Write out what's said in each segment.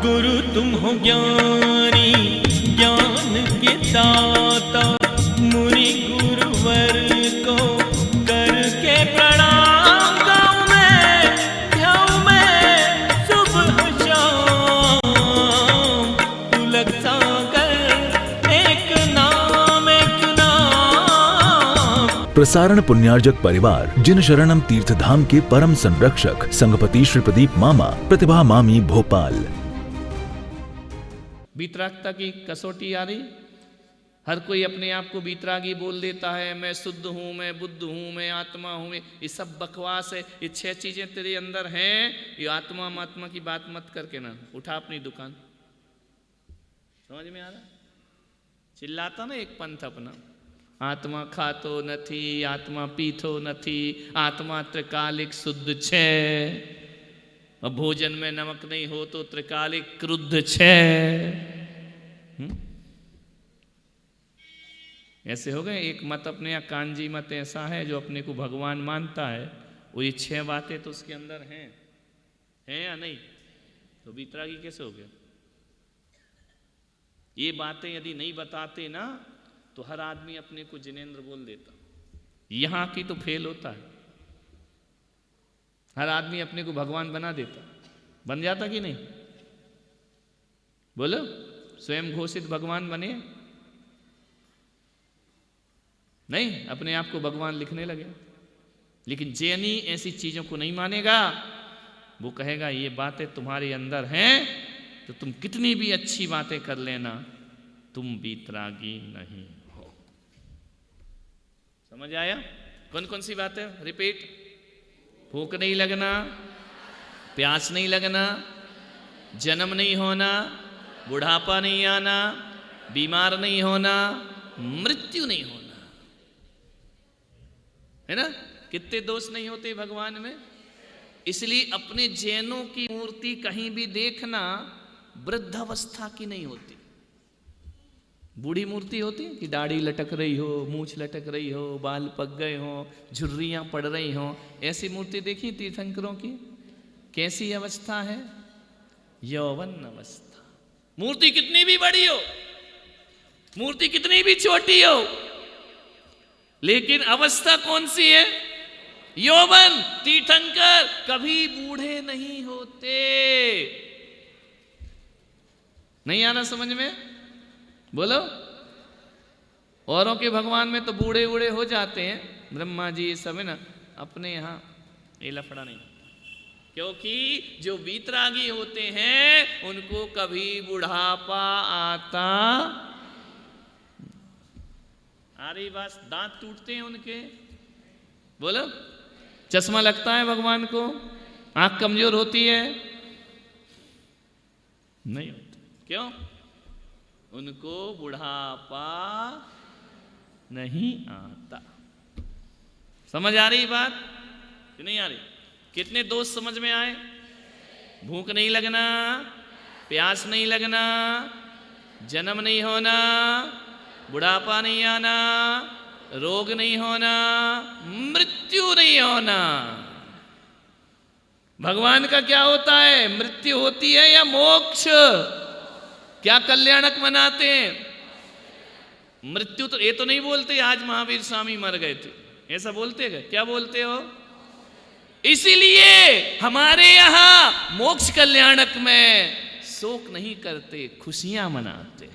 गुरु तुम हो ज्ञानी ज्ञान के दाता, मुनि गुरुवर को करके प्रणाम गाऊं मैं सुबह शाम। पुलक सागर एक नाम प्रसारण पुण्यार्जक परिवार जिन शरणम तीर्थ धाम के परम संरक्षक संघपति श्री प्रदीप मामा, प्रतिभा मामी, भोपाल। वीतरागता की कसौटी आ रही। हर कोई अपने आप को वीतरागी बोल देता है, मैं शुद्ध हूँ, मैं बुद्ध हूँ, मैं आत्मा हूँ। ये सब बकवास है। ये 6 चीजें तेरे अंदर हैं। ये आत्मा महात्मा की बात मत करके ना उठा अपनी दुकान। समझ में आ रहा? चिल्लाता ना एक पंथ अपना, आत्मा खातो नथी, आत्मा पीतो नथी, आत्मा त्रिकालिक शुद्ध छे, और भोजन में नमक नहीं हो तो त्रिकालिक क्रुद्ध छे। ऐसे हो गए। एक मत अपने यहाँ कांजी मत ऐसा है जो अपने को भगवान मानता है। वो ये 6 बातें तो उसके अंदर हैं या नहीं? तो वीतरागी कैसे हो गया? ये बातें यदि नहीं बताते ना तो हर आदमी अपने को जिनेंद्र बोल देता। यहां की तो फेल होता है। हर आदमी अपने को भगवान बना देता। बन जाता कि नहीं? बोलो, स्वयं घोषित भगवान बने? नहीं, अपने आप को भगवान लिखने लगे। लेकिन जैनी ऐसी चीजों को नहीं मानेगा। वो कहेगा ये बातें तुम्हारे अंदर हैं तो तुम कितनी भी अच्छी बातें कर लेना, तुम वीतरागी नहीं हो। समझ आया? कौन कौन सी बातें? रिपीट। भूख नहीं लगना, प्यास नहीं लगना, जन्म नहीं होना, बुढ़ापा नहीं आना, बीमार नहीं होना, मृत्यु नहीं होना। है ना? कितने दोष नहीं होते भगवान में। इसलिए अपने जैनों की मूर्ति कहीं भी देखना वृद्धावस्था की नहीं होती। बूढ़ी मूर्ति होती है कि दाढ़ी लटक रही हो, मूछ लटक रही हो, बाल पक गए हो, झुर्रियां पड़ रही हो। ऐसी मूर्ति देखी तीर्थंकरों की? कैसी अवस्था है? यौवन अवस्था। मूर्ति कितनी भी बड़ी हो, मूर्ति कितनी भी छोटी हो, लेकिन अवस्था कौन सी है? यौवन। तीर्थंकर कभी बूढ़े नहीं होते। नहीं आना समझ में? बोलो। औरों के भगवान में तो बूढ़े बूढ़े हो जाते हैं, ब्रह्मा जी ये सब है ना। अपने यहां ये लफड़ा नहीं, क्योंकि जो वीतरागी होते हैं उनको कभी बुढ़ापा आता। आ रही बात? दांत टूटते हैं उनके? बोलो। चश्मा लगता है भगवान को? आंख कमजोर होती है? नहीं होती। क्यों? उनको बुढ़ापा नहीं आता। समझ आ रही बात कि नहीं आ रही? कितने दोष समझ में आए? भूख नहीं लगना, प्यास नहीं लगना, जन्म नहीं होना, बुढ़ापा नहीं आना, रोग नहीं होना, मृत्यु नहीं होना। भगवान का क्या होता है? मृत्यु होती है या मोक्ष? क्या कल्याणक मनाते हैं? मृत्यु तो ये तो नहीं बोलते आज महावीर स्वामी मर गए थे, ऐसा बोलते गए? क्या बोलते हो? इसीलिए हमारे यहां मोक्ष कल्याणक में शोक नहीं करते, खुशियां मनाते।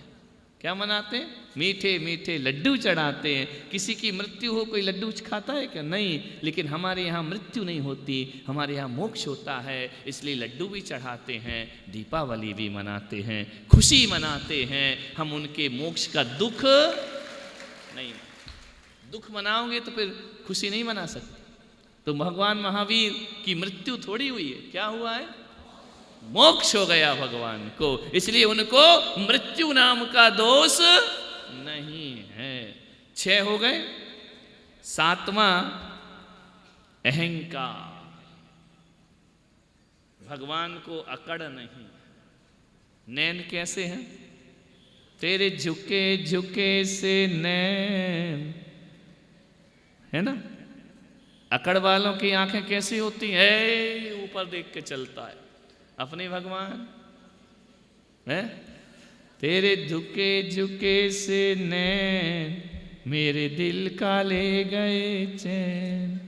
क्या मनाते? मीठे मीठे लड्डू चढ़ाते हैं। किसी की मृत्यु हो कोई लड्डू खाता है क्या? नहीं। लेकिन हमारे यहाँ मृत्यु नहीं होती, हमारे यहाँ मोक्ष होता है, इसलिए लड्डू भी चढ़ाते हैं, दीपावली भी मनाते हैं, खुशी मनाते हैं। हम उनके मोक्ष का दुख नहीं। दुख मनाओगे तो फिर खुशी नहीं मना सकते। तो भगवान महावीर की मृत्यु थोड़ी हुई है। क्या हुआ है? मोक्ष हो गया भगवान को, इसलिए उनको मृत्यु नाम का दोष नहीं है। 6 हो गए। 7वां अहंकार। भगवान को अकड़ नहीं। नैन कैसे हैं? तेरे झुके झुके से नैन, है ना? अकड़ वालों की आंखें कैसी होती हैं? ऊपर देख के चलता है। अपने भगवान है? तेरे झुके झुके से नैन मेरे दिल का ले गए चैन।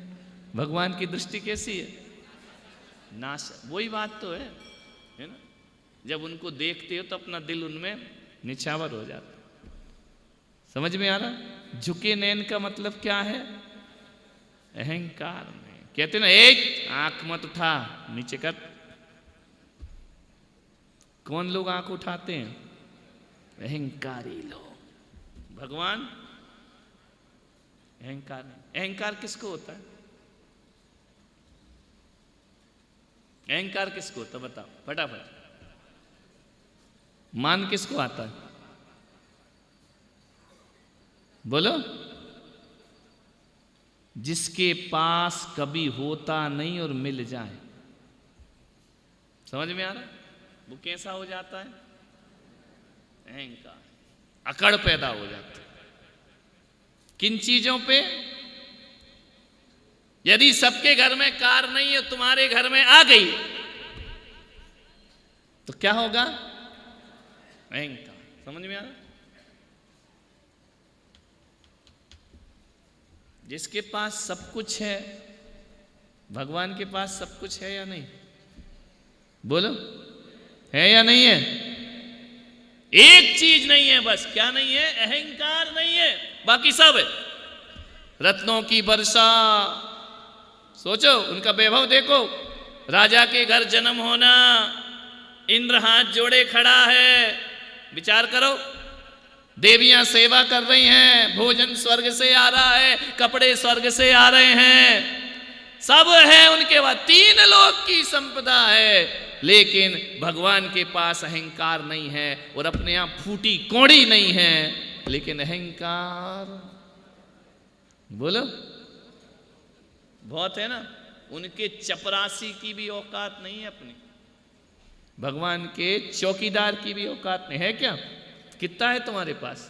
भगवान की दृष्टि कैसी है? नाश। वही बात तो है ना? जब उनको देखते हो तो अपना दिल उनमें निछावर हो जाता। समझ में आ रहा? झुके नैन का मतलब क्या है? अहंकार में। कहते ना, एक आंख मत उठा, नीचे कर। कौन लोग आंख उठाते हैं? अहंकारी लोग। भगवान अहंकार नहीं। अहंकार किसको होता है? अहंकार किसको होता है? बताओ फटाफट। मान किसको आता है? बोलो। जिसके पास कभी होता नहीं और मिल जाए। समझ में आ रहा है? वो कैसा हो जाता है? अहंकार, अकड़ पैदा हो जाती है। किन चीजों पे? यदि सबके घर में कार नहीं है, तुम्हारे घर में आ गई तो क्या होगा? अहंकार। समझ में आ रहा? जिसके पास सब कुछ है, भगवान के पास सब कुछ है या नहीं? बोलो, है या नहीं है? एक चीज नहीं है बस। क्या नहीं है? अहंकार नहीं है, बाकी सब है। रत्नों की वर्षा, सोचो उनका वैभव देखो। राजा के घर जन्म होना, इंद्र हाथ जोड़े खड़ा है, विचार करो। देवियां सेवा कर रही हैं, भोजन स्वर्ग से आ रहा है, कपड़े स्वर्ग से आ रहे हैं, सब है उनके पास। 3 लोक की संपदा है, लेकिन भगवान के पास अहंकार नहीं है और अपने यहां फूटी कौड़ी नहीं है, लेकिन अहंकार बोलो बहुत है ना। उनके चपरासी की भी औकात नहीं है अपनी, भगवान के चौकीदार की भी औकात नहीं है। क्या कितना है तुम्हारे पास?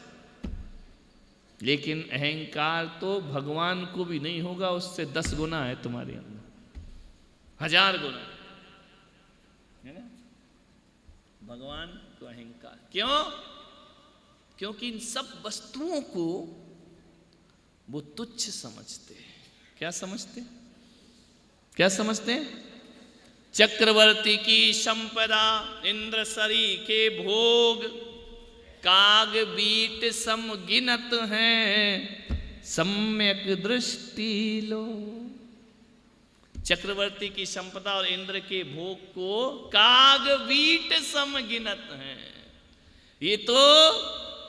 लेकिन अहंकार तो भगवान को भी नहीं होगा, उससे 10 गुना है तुम्हारे अंदर, 1000 गुना है ना भगवान को अहंकार। क्यों? क्योंकि इन सब वस्तुओं को वो तुच्छ समझते हैं। क्या समझते? क्या समझते? चक्रवर्ती की संपदा, इंद्र सरी के भोग, काग बीट सम गिनत हैं, सम्यक दृष्टि लो। चक्रवर्ती की संपदा और इंद्र के भोग को काग बीट सम गिनत हैं। ये तो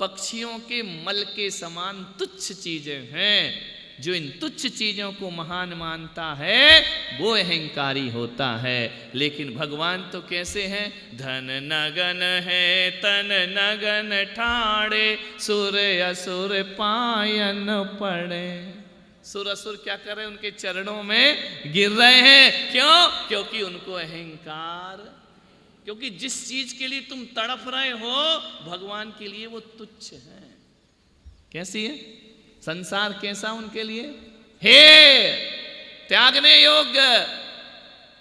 पक्षियों के मल के समान तुच्छ चीजें हैं। जो इन तुच्छ चीजों को महान मानता है वो अहंकारी होता है। लेकिन भगवान तो कैसे हैं? धन नगन है तन नगन ठाड़े, सुर असुर पायन पड़े। सुर असुर क्या कर रहे हैं? उनके चरणों में गिर रहे हैं। क्यों? क्योंकि उनको अहंकार, क्योंकि जिस चीज के लिए तुम तड़प रहे हो भगवान के लिए वो तुच्छ है। कैसी है? संसार कैसा उनके लिए हे त्यागने योग्य।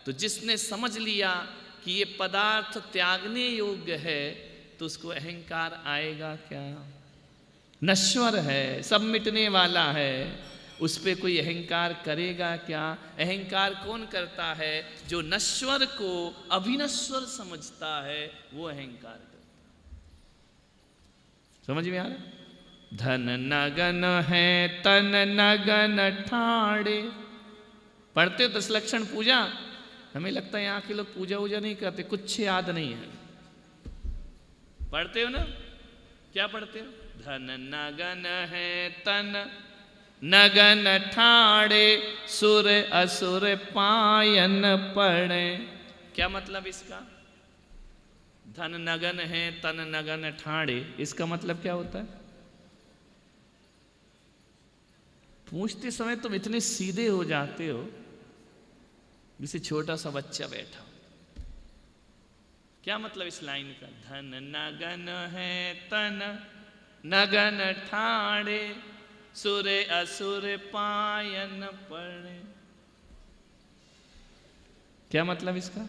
तो जिसने समझ लिया कि ये पदार्थ त्यागने योग्य है तो उसको अहंकार आएगा क्या? नश्वर है, सब मिटने वाला है, उस पे कोई अहंकार करेगा क्या? अहंकार कौन करता है? जो नश्वर को अभिनश्वर समझता है वो अहंकार करता है। समझ में आ रहा? धन नगन है तन नगन ठाड़े। पढ़ते हो 10 लक्षण पूजा? हमें लगता है यहाँ के लोग पूजा वूजा नहीं करते, कुछ याद नहीं है। पढ़ते हो ना? क्या पढ़ते हो? धन नगन है तन नगन ठाड़े, सुर असुर पायन पड़े। क्या मतलब इसका? धन नगन है तन नगन ठाड़े, इसका मतलब क्या होता है? पूछते समय तुम इतने सीधे हो जाते हो जैसे छोटा सा बच्चा बैठा। क्या मतलब इस लाइन का? धन नगन है तन नगन ठाड़े, सुर असुर पायन पड़े। क्या मतलब इसका?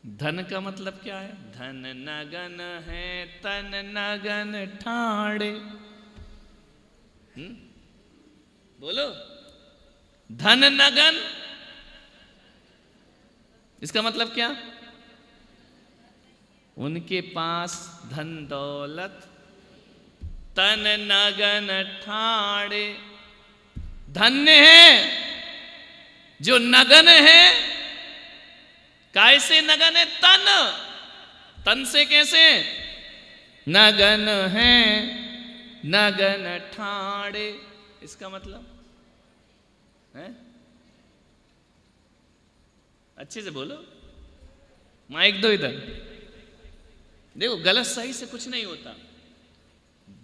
धन का मतलब क्या है? धन नगन है तन नगन ठाणे। बोलो, धन नगन, इसका मतलब क्या? उनके पास धन दौलत, तन नगन ठाणे। धन्य है जो नगन है। कैसे नगन है? तन, तन से कैसे? नगन है नगन ठाणे। इसका मतलब है, अच्छे से बोलो, माइक दो इधर। देखो, गलत सही से कुछ नहीं होता।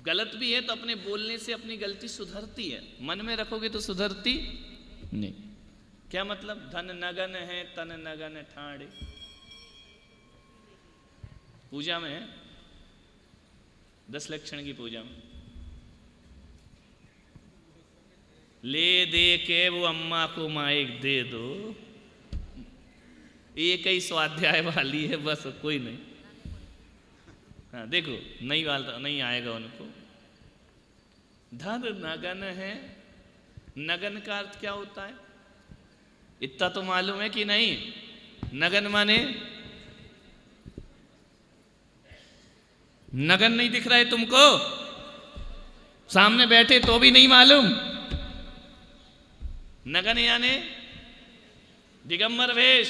गलत भी है तो अपने बोलने से अपनी गलती सुधरती है, मन में रखोगे तो सुधरती नहीं। क्या मतलब? धन नगन है तन नगन ठाणे। पूजा में है, 10 लक्षण की पूजा में ले दे के वो अम्मा को माइक दे दो, एक ही स्वाध्याय वाली है बस, कोई नहीं। हाँ देखो, नहीं वाला नहीं आएगा उनको। धन नगन है। नगन का अर्थ क्या होता है? इतना तो मालूम है कि नहीं? नगन माने, नगन नहीं दिख रहा है तुमको? सामने बैठे तो भी नहीं मालूम? नगन यानी दिगंबर वेश।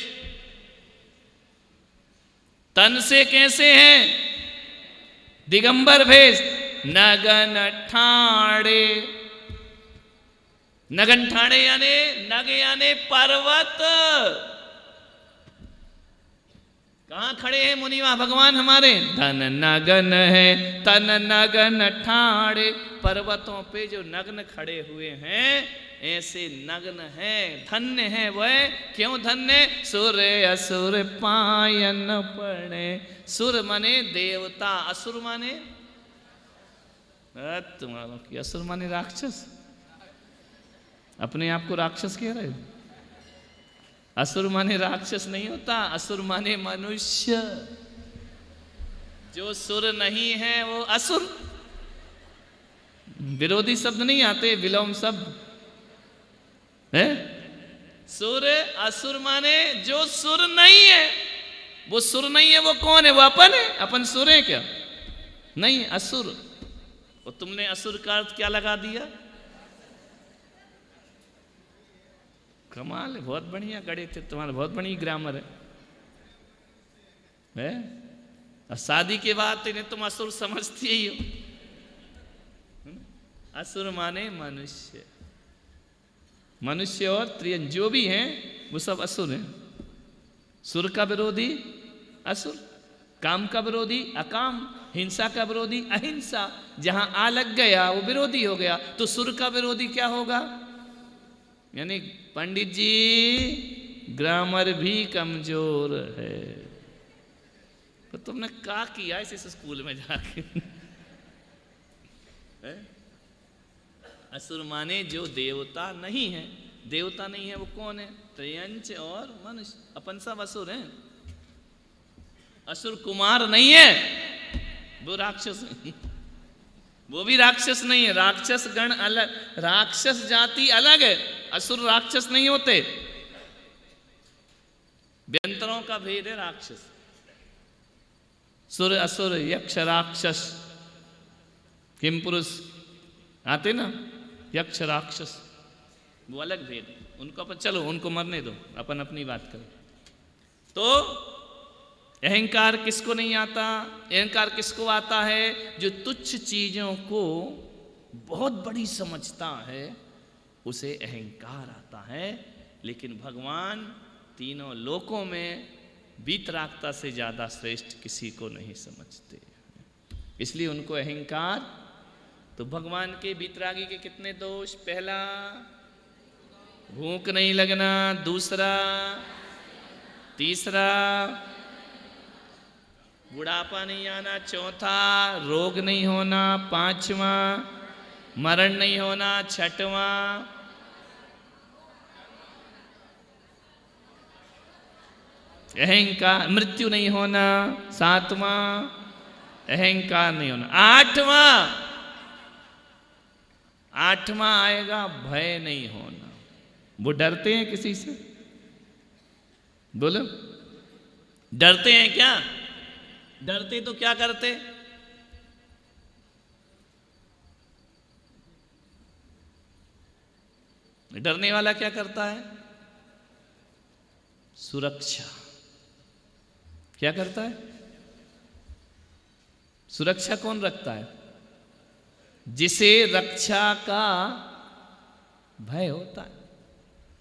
तन से कैसे हैं? दिगंबर वेश। नगन ठाणे। नगन ठाणे यानी, नग यानी पर्वत। कहां खड़े हैं मुनिवा भगवान हमारे? धन नगन है तन नगन ठाणे। पर्वतों पे जो नग्न खड़े हुए हैं, ऐसे नग्न है, धन्य है वह। क्यों धन्य? सुर असुर पायन पड़े। सुर माने देवता, असुर माने तुम्हारा की, असुर माने राक्षस। अपने आप को राक्षस कह रहे हो? असुर माने राक्षस नहीं होता, असुर माने मनुष्य। जो सुर नहीं है वो असुर। विरोधी शब्द नहीं आते, विलोम शब्द है। सुर असुर माने जो सुर नहीं है। वो सुर नहीं है, वो कौन है? वो अपन है। अपन सुर है क्या? नहीं, असुर। और तुमने असुर का अर्थ क्या लगा दिया? कमाल है, बहुत बढ़िया गढ़े थे तुम्हारा, बहुत बढ़िया ग्रामर है? और शादी के बाद इन्हें तुम असुर समझती ही हो। असुर माने मनुष्य। मनुष्य और त्रियन जो भी हैं वो सब असुर हैं। सुर का विरोधी असुर, काम का विरोधी अकाम, हिंसा का विरोधी अहिंसा। जहां आ लग गया वो विरोधी हो गया। तो सुर का विरोधी क्या होगा? यानी पंडित जी ग्रामर भी कमजोर है। तो तुमने क्या किया इस स्कूल में जाके? असुर माने जो देवता नहीं है। देवता नहीं है वो कौन है? त्रयंच और मनुष्य। अपन सब असुर हैं। असुर कुमार नहीं है, वो राक्षस है। वो भी राक्षस नहीं है। राक्षस गण अलग, राक्षस जाति अलग है। असुर राक्षस नहीं होते। व्यंतरों का भेद है राक्षस। सुर असुर यक्ष राक्षस, किम पुरुष आते ना, यक्ष राक्षस, वो अलग भेद है। उनको अपन, चलो उनको मरने दो, अपन अपनी बात करें। तो अहंकार किसको नहीं आता? अहंकार किसको आता है? जो तुच्छ चीजों को बहुत बड़ी समझता है, उसे अहंकार आता है। लेकिन भगवान तीनों लोकों में वीतरागता से ज्यादा श्रेष्ठ किसी को नहीं समझते, इसलिए उनको अहंकार। तो भगवान के वीतरागी के कितने दोष? पहला, भूख नहीं लगना। दूसरा, तीसरा, बुढ़ापा नहीं आना। चौथा, रोग नहीं होना। पांचवा, मरण नहीं होना। छठवां, अहंकार, मृत्यु नहीं होना। 7वां अहंकार नहीं होना। 8वां आएगा भय नहीं होना। वो डरते हैं किसी से? बोलो, डरते हैं क्या? डरते तो क्या करते? डरने वाला क्या करता है? सुरक्षा। क्या करता है? सुरक्षा कौन रखता है? जिसे रक्षा का भय होता है।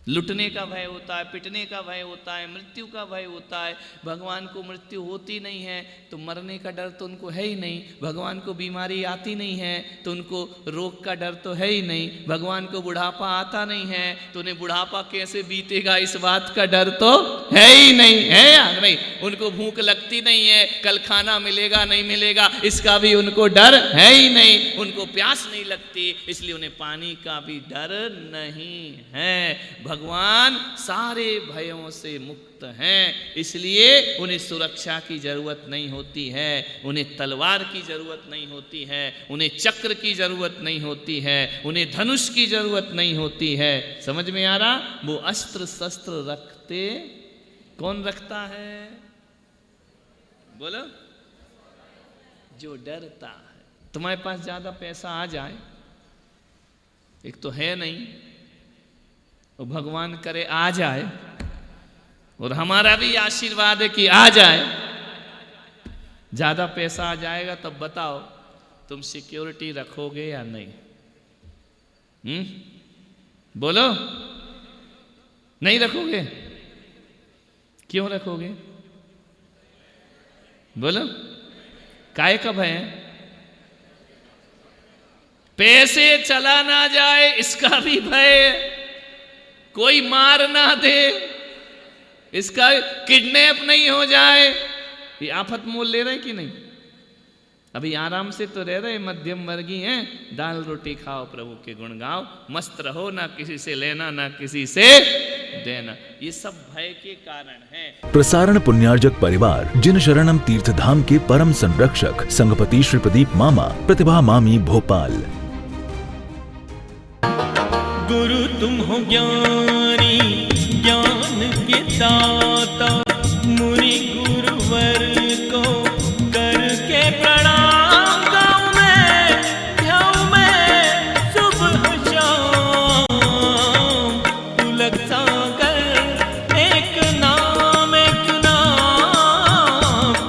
लुटने का भय होता है, पिटने का भय होता है, मृत्यु का भय होता है। भगवान को मृत्यु होती नहीं है तो मरने का डर तो उनको है ही नहीं। भगवान को बीमारी आती नहीं है तो उनको रोग का डर तो है ही नहीं। भगवान को बुढ़ापा आता नहीं है तो उन्हें बुढ़ापा कैसे बीतेगा इस बात का डर तो है ही नहीं। है या नहीं? उनको भूख लगती नहीं है, कल खाना मिलेगा नहीं मिलेगा इसका भी उनको डर है ही नहीं। उनको प्यास नहीं लगती इसलिए उन्हें पानी का भी डर नहीं है। भगवान सारे भयों से मुक्त हैं, इसलिए उन्हें सुरक्षा की जरूरत नहीं होती है, उन्हें तलवार की जरूरत नहीं होती है, उन्हें चक्र की जरूरत नहीं होती है, उन्हें धनुष की जरूरत नहीं होती है। समझ में आ रहा? वो अस्त्र शस्त्र रखते कौन रखता है? बोलो, जो डरता है। तुम्हारे पास ज्यादा पैसा आ जाए, एक तो है नहीं, और भगवान करे आ जाए, और हमारा भी आशीर्वाद है कि आ जाए। ज्यादा पैसा आ जाएगा तब बताओ तुम सिक्योरिटी रखोगे या नहीं? बोलो, नहीं रखोगे? क्यों रखोगे? बोलो, काय का भय है? पैसे चला ना जाए इसका भी भय है, कोई मार ना दे इसका, किडनैप नहीं हो जाए। ये आफत मोल ले रहे कि नहीं? अभी आराम से तो रह रहे, मध्यम वर्गीय हैं, दाल रोटी खाओ, प्रभु के गुण गाओ, मस्त रहो, ना किसी से लेना ना किसी से देना। ये सब भय के कारण है। प्रसारण पुण्यार्जक परिवार जिन शरणम तीर्थ धाम के परम संरक्षक संघपति श्री प्रदीप मामा, प्रतिभा मामी, भोपाल। गुरु तुम हो ज्ञानी, ज्ञान के दाता, मुनि गुरुवर को